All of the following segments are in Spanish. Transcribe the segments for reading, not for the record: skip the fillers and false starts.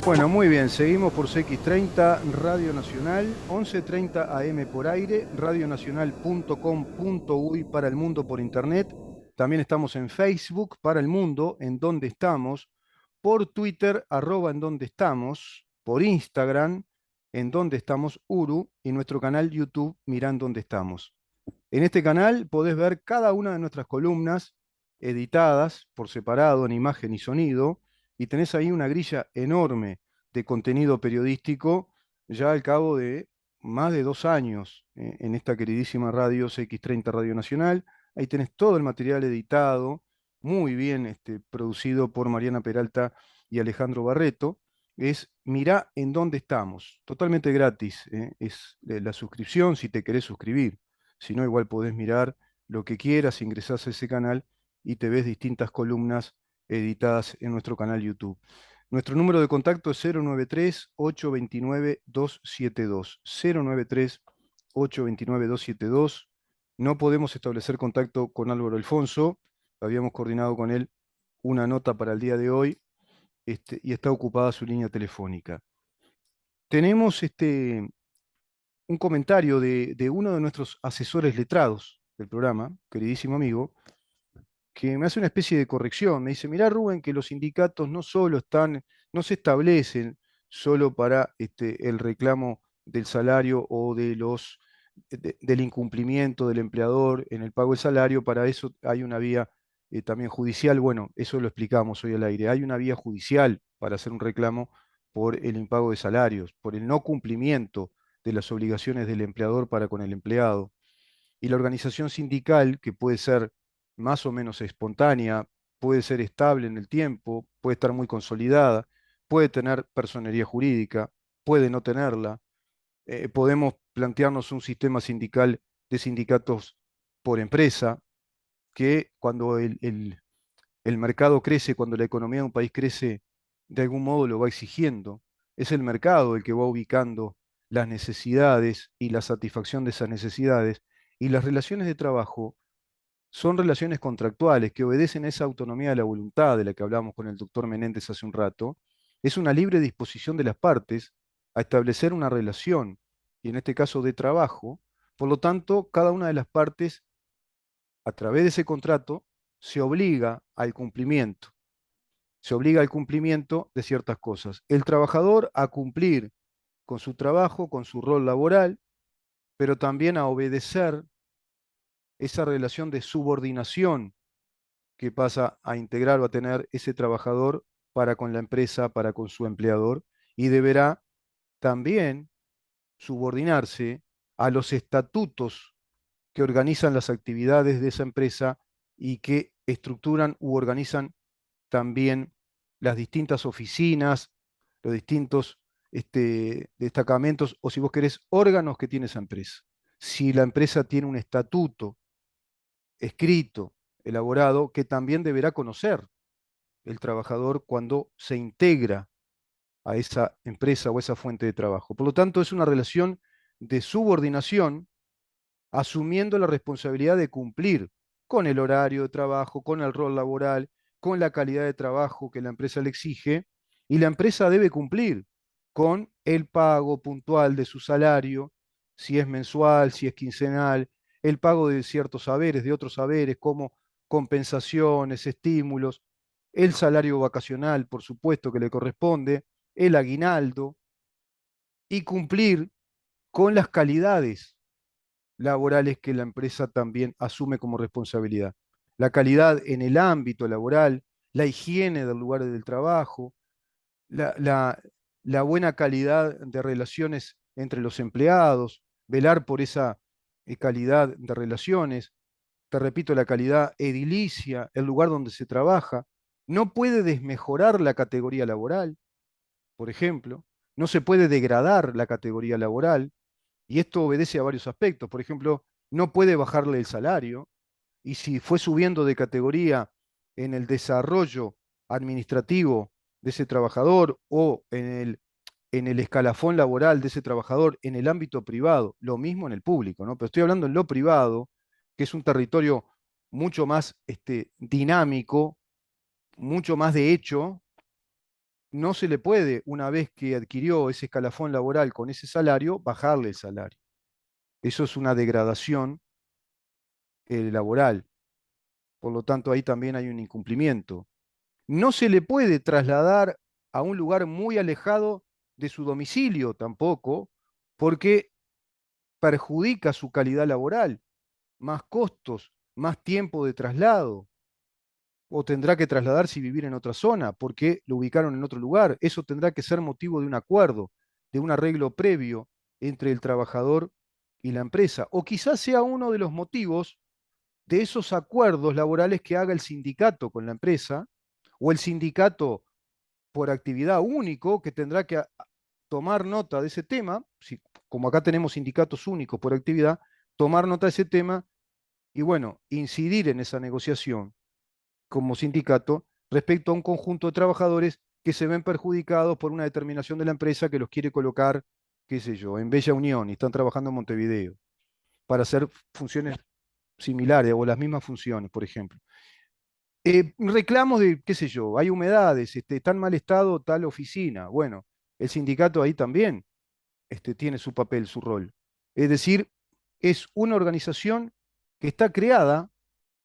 Bueno, muy bien, seguimos por CX30 Radio Nacional, 11:30 AM por aire, radionacional.com.uy para el mundo por internet. También estamos en Facebook para el mundo, en donde estamos, por Twitter, @ en donde estamos, por Instagram, en donde estamos Uru, y nuestro canal YouTube, Mirá en dónde estamos. En este canal podés ver cada una de nuestras columnas editadas por separado en imagen y sonido, y tenés ahí una grilla enorme de contenido periodístico ya al cabo de más de 2 años en esta queridísima radio CX30 Radio Nacional. Ahí tenés todo el material editado, muy bien producido por Mariana Peralta y Alejandro Barreto. Es Mirá en dónde estamos, totalmente gratis. Es la suscripción si te querés suscribir. Si no, igual podés mirar lo que quieras, ingresás a ese canal y te ves distintas columnas editadas en nuestro canal YouTube. Nuestro número de contacto es 093-829-272. 093-829-272. No podemos establecer contacto con Álvaro Alfonso. Habíamos coordinado con él una nota para el día de hoy, y está ocupada su línea telefónica. Tenemos un comentario de uno de nuestros asesores letrados del programa, queridísimo amigo, que me hace una especie de corrección. Me dice: mirá, Rubén, que los sindicatos no solo están, no se establecen solo para el reclamo del salario o del incumplimiento del empleador en el pago del salario. Para eso hay una vía también judicial. Bueno, eso lo explicamos hoy al aire. Hay una vía judicial para hacer un reclamo por el impago de salarios, por el no cumplimiento de las obligaciones del empleador para con el empleado. Y la organización sindical, que puede ser más o menos espontánea, puede ser estable en el tiempo, puede estar muy consolidada, puede tener personería jurídica, puede no tenerla. Podemos plantearnos un sistema sindical de sindicatos por empresa, que cuando el mercado crece, cuando la economía de un país crece, de algún modo lo va exigiendo. Es el mercado el que va ubicando las necesidades y la satisfacción de esas necesidades, y las relaciones de trabajo son relaciones contractuales que obedecen a esa autonomía de la voluntad de la que hablamos con el doctor Menéndez hace un rato. Es una libre disposición de las partes a establecer una relación, y en este caso de trabajo. Por lo tanto, cada una de las partes, a través de ese contrato, se obliga al cumplimiento. Se obliga al cumplimiento de ciertas cosas. El trabajador a cumplir con su trabajo, con su rol laboral, pero también a obedecer esa relación de subordinación que pasa a integrar o a tener ese trabajador para con la empresa, para con su empleador, y deberá también subordinarse a los estatutos que organizan las actividades de esa empresa y que estructuran u organizan también las distintas oficinas, los distintos destacamentos, o si vos querés, órganos que tiene esa empresa. Si la empresa tiene un estatuto escrito, elaborado, que también deberá conocer el trabajador cuando se integra a esa empresa o esa fuente de trabajo. Por lo tanto, es una relación de subordinación, asumiendo la responsabilidad de cumplir con el horario de trabajo, con el rol laboral, con la calidad de trabajo que la empresa le exige, y la empresa debe cumplir con el pago puntual de su salario, si es mensual, si es quincenal, el pago de ciertos saberes, de otros saberes, como compensaciones, estímulos, el salario vacacional, por supuesto, que le corresponde, el aguinaldo, y cumplir con las calidades laborales que la empresa también asume como responsabilidad. La calidad en el ámbito laboral, la higiene del lugar del trabajo, la, la- la buena calidad de relaciones entre los empleados, velar por esa calidad de relaciones. Te repito, la calidad edilicia, el lugar donde se trabaja. No puede desmejorar la categoría laboral, por ejemplo. No se puede degradar la categoría laboral. Y esto obedece a varios aspectos. Por ejemplo, no puede bajarle el salario, y si fue subiendo de categoría en el desarrollo administrativo de ese trabajador, o en el escalafón laboral de ese trabajador en el ámbito privado, lo mismo en el público, ¿no? Pero estoy hablando en lo privado, que es un territorio mucho más dinámico, mucho más de hecho, no se le puede, una vez que adquirió ese escalafón laboral con ese salario, bajarle el salario. Eso es una degradación laboral. Por lo tanto, ahí también hay un incumplimiento. No se le puede trasladar a un lugar muy alejado de su domicilio tampoco, porque perjudica su calidad laboral, más costos, más tiempo de traslado, o tendrá que trasladarse y vivir en otra zona porque lo ubicaron en otro lugar. Eso tendrá que ser motivo de un acuerdo, de un arreglo previo entre el trabajador y la empresa. O quizás sea uno de los motivos de esos acuerdos laborales que haga el sindicato con la empresa, o el sindicato por actividad único que tendrá que tomar nota de ese tema, si, como acá tenemos sindicatos únicos por actividad, tomar nota de ese tema y bueno, incidir en esa negociación como sindicato respecto a un conjunto de trabajadores que se ven perjudicados por una determinación de la empresa que los quiere colocar, qué sé yo, en Bella Unión y están trabajando en Montevideo para hacer funciones similares o las mismas funciones, por ejemplo. Reclamos de, qué sé yo, hay humedades, está en mal estado tal oficina. Bueno, el sindicato ahí también tiene su papel, su rol. Es decir, es una organización que está creada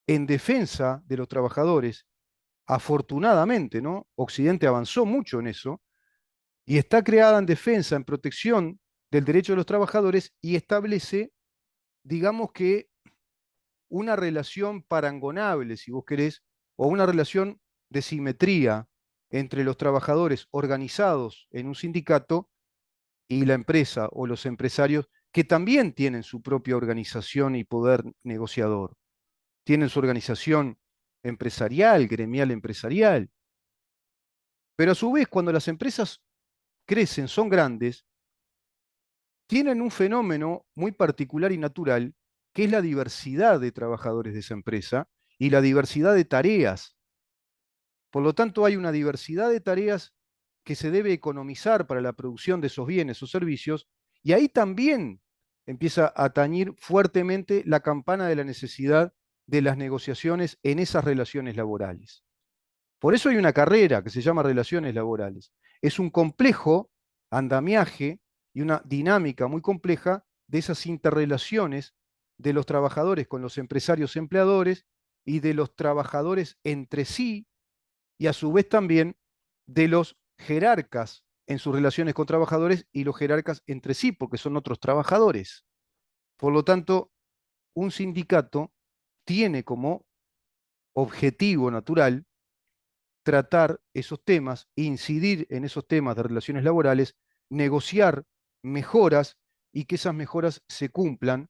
en defensa de los trabajadores. Afortunadamente, ¿no? Occidente avanzó mucho en eso y está creada en defensa, en protección del derecho de los trabajadores y establece, digamos que, una relación parangonable, si vos querés, o una relación de simetría entre los trabajadores organizados en un sindicato y la empresa o los empresarios que también tienen su propia organización y poder negociador. Tienen su organización empresarial, gremial empresarial. Pero a su vez, cuando las empresas crecen, son grandes, tienen un fenómeno muy particular y natural, que es la diversidad de trabajadores de esa empresa y la diversidad de tareas. Por lo tanto, hay una diversidad de tareas que se debe economizar para la producción de esos bienes o servicios, y ahí también empieza a tañir fuertemente la campana de la necesidad de las negociaciones en esas relaciones laborales. Por eso hay una carrera que se llama relaciones laborales. Es un complejo andamiaje y una dinámica muy compleja de esas interrelaciones de los trabajadores con los empresarios empleadores y de los trabajadores entre sí y a su vez también de los jerarcas en sus relaciones con trabajadores y los jerarcas entre sí, porque son otros trabajadores. Por lo tanto, un sindicato tiene como objetivo natural tratar esos temas, incidir en esos temas de relaciones laborales, negociar mejoras y que esas mejoras se cumplan,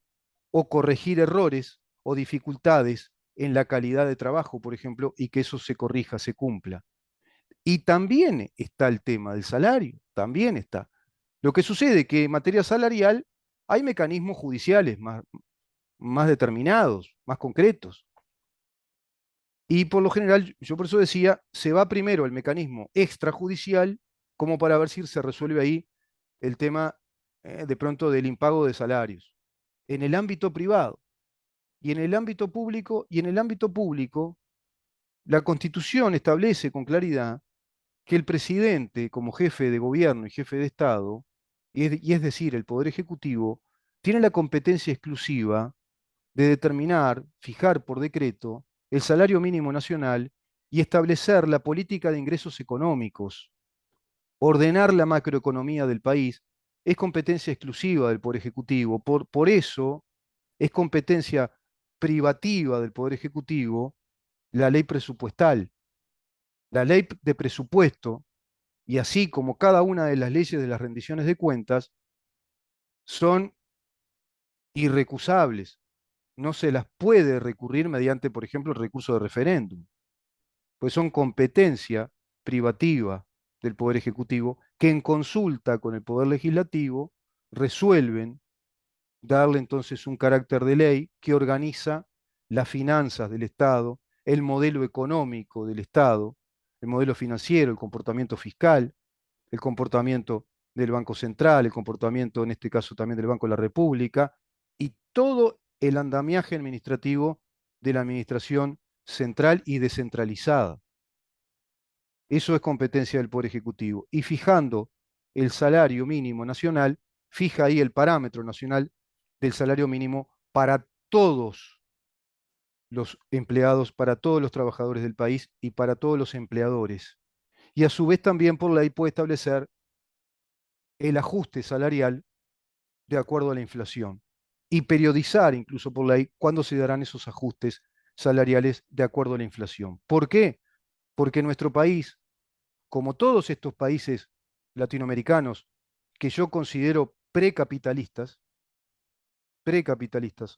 o corregir errores o dificultades en la calidad de trabajo, por ejemplo, y que eso se corrija, se cumpla. Y también está el tema del salario, también está. Lo que sucede es que en materia salarial hay mecanismos judiciales más determinados, más concretos. Y por lo general, yo por eso decía, se va primero el mecanismo extrajudicial como para ver si se resuelve ahí el tema de pronto del impago de salarios. En el ámbito privado y en el ámbito público, la Constitución establece con claridad que el presidente, como jefe de gobierno y jefe de Estado, y es decir, el Poder Ejecutivo, tiene la competencia exclusiva de determinar, fijar por decreto, el salario mínimo nacional y establecer la política de ingresos económicos, ordenar la macroeconomía del país, es competencia exclusiva del Poder Ejecutivo. Por eso es competencia privativa del Poder Ejecutivo la ley presupuestal. La ley de presupuesto, y así como cada una de las leyes de las rendiciones de cuentas, son irrecusables. No se las puede recurrir mediante, por ejemplo, el recurso de referéndum, pues son competencia privativa del Poder Ejecutivo que en consulta con el Poder Legislativo resuelven darle entonces un carácter de ley que organiza las finanzas del Estado, el modelo económico del Estado, el modelo financiero, el comportamiento fiscal, el comportamiento del Banco Central, el comportamiento en este caso también del Banco de la República y todo el andamiaje administrativo de la administración central y descentralizada. Eso es competencia del Poder Ejecutivo. Y fijando el salario mínimo nacional, fija ahí el parámetro nacional del salario mínimo para todos los empleados, para todos los trabajadores del país y para todos los empleadores. Y a su vez también por ley puede establecer el ajuste salarial de acuerdo a la inflación y periodizar incluso por ley cuándo se darán esos ajustes salariales de acuerdo a la inflación. ¿Por qué? Porque nuestro país, como todos estos países latinoamericanos que yo considero precapitalistas,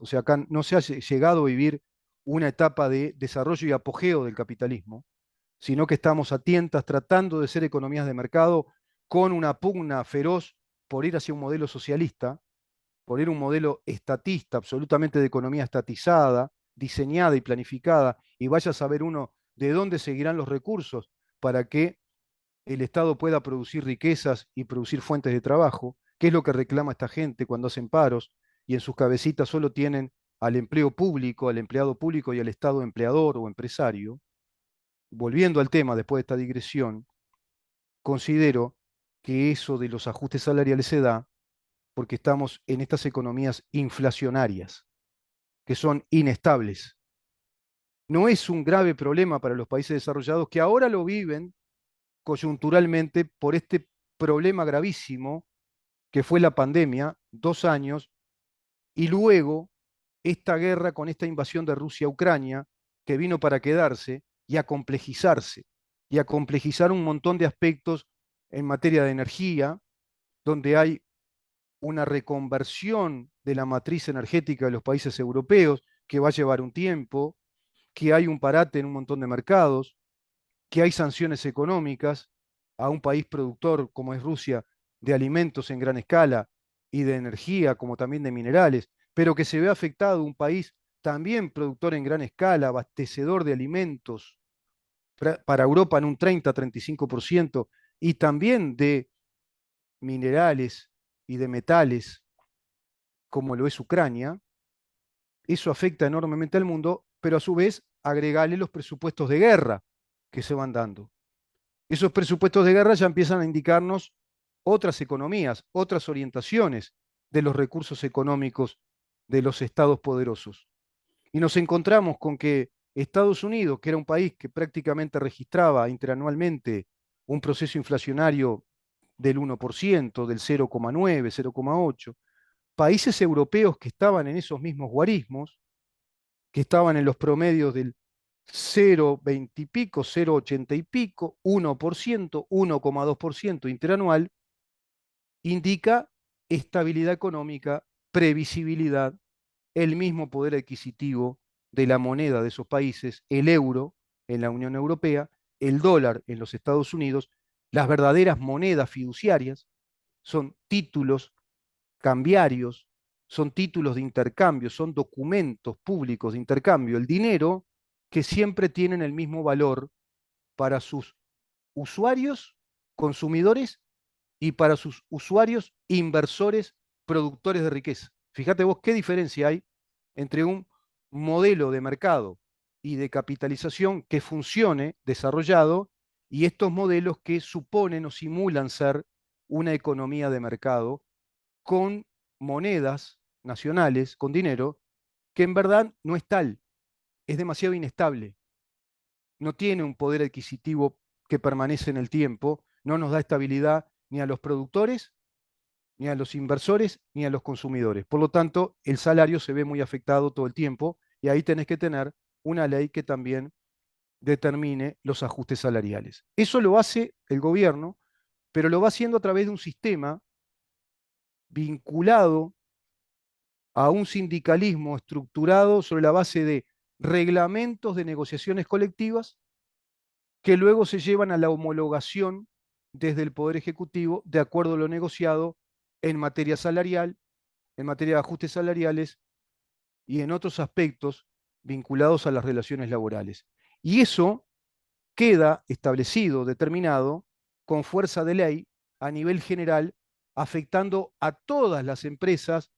o sea, acá no se ha llegado a vivir una etapa de desarrollo y apogeo del capitalismo, sino que estamos a tientas tratando de ser economías de mercado con una pugna feroz por ir hacia un modelo socialista, por ir a un modelo estatista, absolutamente de economía estatizada, diseñada y planificada, y vaya a saber uno de dónde seguirán los recursos para que el Estado pueda producir riquezas y producir fuentes de trabajo, que es lo que reclama esta gente cuando hacen paros y en sus cabecitas solo tienen al empleo público, al empleado público y al Estado empleador o empresario. Volviendo al tema después de esta digresión, considero que eso de los ajustes salariales se da porque estamos en estas economías inflacionarias, que son inestables. No es un grave problema para los países desarrollados que ahora lo viven coyunturalmente por este problema gravísimo que fue la pandemia, 2 años, y luego esta guerra con esta invasión de Rusia a Ucrania, que vino para quedarse y a complejizarse, y a complejizar un montón de aspectos en materia de energía, donde hay una reconversión de la matriz energética de los países europeos que va a llevar un tiempo, que hay un parate en un montón de mercados, que hay sanciones económicas a un país productor como es Rusia de alimentos en gran escala y de energía como también de minerales, pero que se ve afectado un país también productor en gran escala, abastecedor de alimentos para Europa en un 30-35% y también de minerales y de metales como lo es Ucrania. Eso afecta enormemente al mundo, pero a su vez agregale los presupuestos de guerra que se van dando. Esos presupuestos de guerra ya empiezan a indicarnos otras economías, otras orientaciones de los recursos económicos de los estados poderosos. Y nos encontramos con que Estados Unidos, que era un país que prácticamente registraba interanualmente un proceso inflacionario del 1%, del 0,9, 0,8, países europeos que estaban en esos mismos guarismos, que estaban en los promedios del 0,20 y pico, 0,80 y pico, 1%, 1,2% interanual, indica estabilidad económica, previsibilidad, el mismo poder adquisitivo de la moneda de esos países, el euro en la Unión Europea, el dólar en los Estados Unidos, las verdaderas monedas fiduciarias son títulos cambiarios, son títulos de intercambio, son documentos públicos de intercambio, el dinero que siempre tienen el mismo valor para sus usuarios, consumidores y para sus usuarios, inversores, productores de riqueza. Fíjate vos qué diferencia hay entre un modelo de mercado y de capitalización que funcione desarrollado y estos modelos que suponen o simulan ser una economía de mercado con monedas nacionales, con dinero, que en verdad no es tal, es demasiado inestable, no tiene un poder adquisitivo que permanece en el tiempo, no nos da estabilidad ni a los productores, ni a los inversores, ni a los consumidores. Por lo tanto, el salario se ve muy afectado todo el tiempo y ahí tenés que tener una ley que también determine los ajustes salariales. Eso lo hace el gobierno, pero lo va haciendo a través de un sistema vinculado a un sindicalismo estructurado sobre la base de reglamentos de negociaciones colectivas que luego se llevan a la homologación desde el Poder Ejecutivo de acuerdo a lo negociado en materia salarial, en materia de ajustes salariales y en otros aspectos vinculados a las relaciones laborales. Y eso queda establecido, determinado, con fuerza de ley a nivel general, afectando a todas las empresas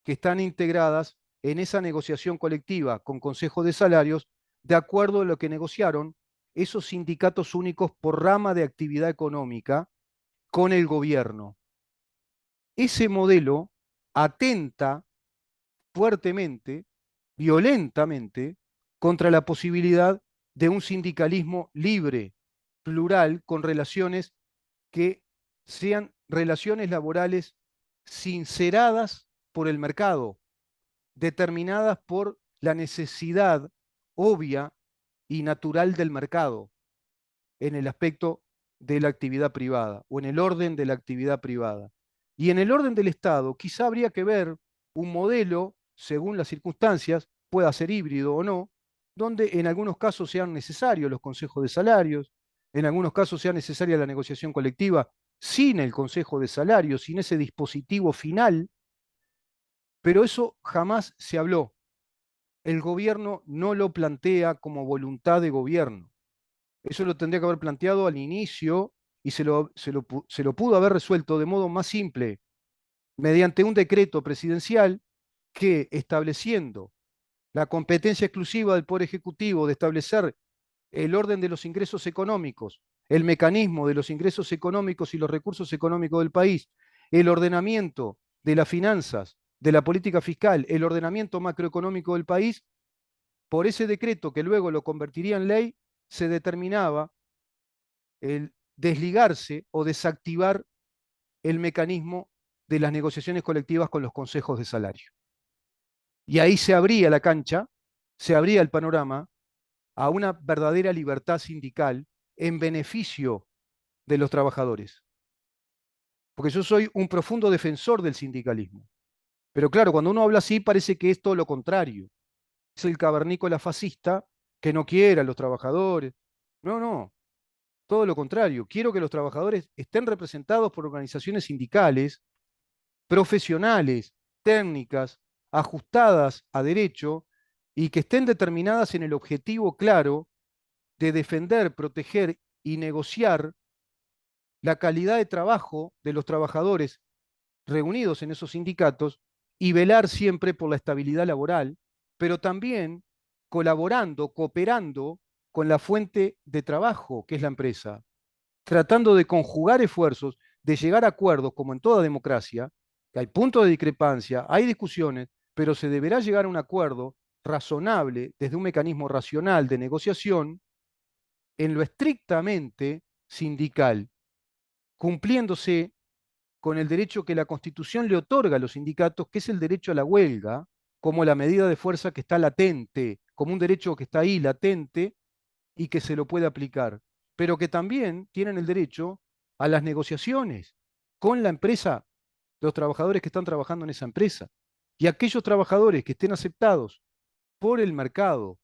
que están integradas en esa negociación colectiva con Consejo de Salarios, de acuerdo a lo que negociaron esos sindicatos únicos por rama de actividad económica con el gobierno. Ese modelo atenta fuertemente, violentamente, contra la posibilidad de un sindicalismo libre, plural, con relaciones que sean relaciones laborales sinceradas por el mercado, determinadas por la necesidad obvia y natural del mercado en el aspecto de la actividad privada o en el orden de la actividad privada. Y en el orden del Estado, quizá habría que ver un modelo, según las circunstancias, pueda ser híbrido o no, donde en algunos casos sean necesarios los consejos de salarios, en algunos casos sea necesaria la negociación colectiva sin el consejo de salarios, sin ese dispositivo final, pero eso jamás se habló. El gobierno no lo plantea como voluntad de gobierno. Eso lo tendría que haber planteado al inicio y se lo pudo haber resuelto de modo más simple, mediante un decreto presidencial que, estableciendo la competencia exclusiva del Poder Ejecutivo de establecer el orden de los ingresos económicos, el mecanismo de los ingresos económicos y los recursos económicos del país, el ordenamiento de las finanzas, de la política fiscal, el ordenamiento macroeconómico del país, por ese decreto que luego lo convertiría en ley, se determinaba el desligarse o desactivar el mecanismo de las negociaciones colectivas con los consejos de salario. Y ahí se abría la cancha, se abría el panorama a una verdadera libertad sindical en beneficio de los trabajadores. Porque yo soy un profundo defensor del sindicalismo. Pero claro, cuando uno habla así parece que es todo lo contrario. Es el cavernícola fascista que no quiere a los trabajadores. No, no, todo lo contrario. Quiero que los trabajadores estén representados por organizaciones sindicales profesionales, técnicas, ajustadas a derecho y que estén determinadas en el objetivo claro de defender, proteger y negociar la calidad de trabajo de los trabajadores reunidos en esos sindicatos y velar siempre por la estabilidad laboral, pero también colaborando, cooperando con la fuente de trabajo que es la empresa, tratando de conjugar esfuerzos, de llegar a acuerdos, como en toda democracia, que hay puntos de discrepancia, hay discusiones, pero se deberá llegar a un acuerdo razonable desde un mecanismo racional de negociación en lo estrictamente sindical, cumpliéndose con el derecho que la Constitución le otorga a los sindicatos, que es el derecho a la huelga, como la medida de fuerza que está latente, como un derecho que está ahí latente y que se lo puede aplicar, pero que también tienen el derecho a las negociaciones con la empresa, los trabajadores que están trabajando en esa empresa. Y aquellos trabajadores que estén aceptados por el mercado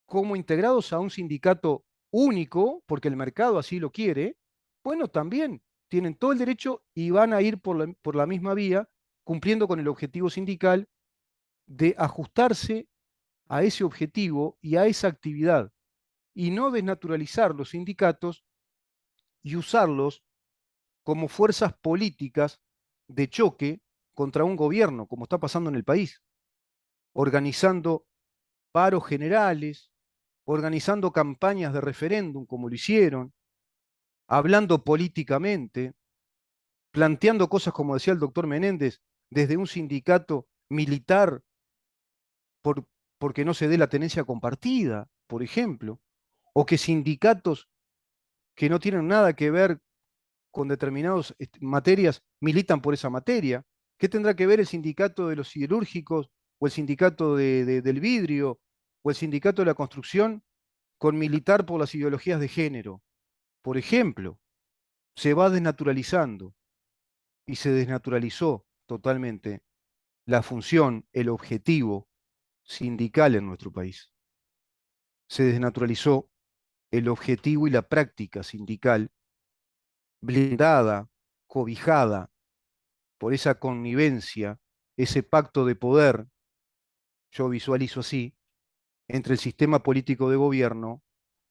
como integrados a un sindicato único, porque el mercado así lo quiere, bueno, también tienen todo el derecho y van a ir por la misma vía, cumpliendo con el objetivo sindical de ajustarse a ese objetivo y a esa actividad, y no desnaturalizar los sindicatos y usarlos como fuerzas políticas de choque contra un gobierno, como está pasando en el país, organizando paros generales, organizando campañas de referéndum, como lo hicieron, hablando políticamente, planteando cosas, como decía el doctor Menéndez, desde un sindicato militar por, porque no se dé la tenencia compartida, por ejemplo, o que sindicatos que no tienen nada que ver con determinadas materias militan por esa materia. ¿Qué tendrá que ver el sindicato de los siderúrgicos o el sindicato del vidrio o el sindicato de la construcción con militar por las ideologías de género? Por ejemplo, se va desnaturalizando y se desnaturalizó totalmente la función, el objetivo sindical en nuestro país. Se desnaturalizó el objetivo y la práctica sindical blindada, cobijada por esa connivencia, ese pacto de poder, yo visualizo así, entre el sistema político de gobierno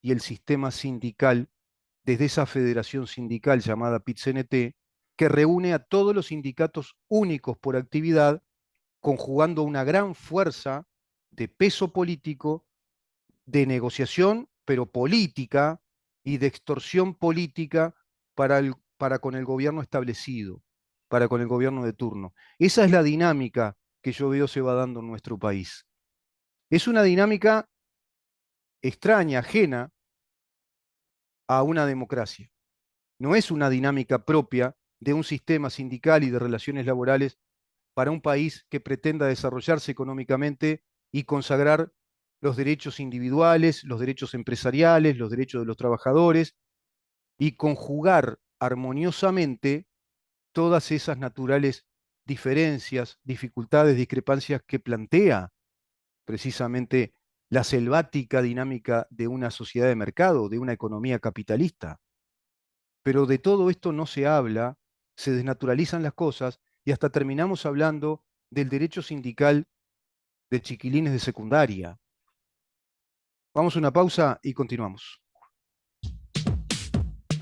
y el sistema sindical, desde esa federación sindical llamada PIT-CNT, que reúne a todos los sindicatos únicos por actividad, conjugando una gran fuerza de peso político, de negociación pero política y de extorsión política para con el gobierno establecido, para con el gobierno de turno. Esa es la dinámica que yo veo se va dando en nuestro país. Es una dinámica extraña, ajena a una democracia. No es una dinámica propia de un sistema sindical y de relaciones laborales para un país que pretenda desarrollarse económicamente y consagrar los derechos individuales, los derechos empresariales, los derechos de los trabajadores y conjugar armoniosamente todas esas naturales diferencias, dificultades, discrepancias que plantea precisamente la selvática dinámica de una sociedad de mercado, de una economía capitalista. Pero de todo esto no se habla, se desnaturalizan las cosas y hasta terminamos hablando del derecho sindical de chiquilines de secundaria. Vamos a una pausa y continuamos.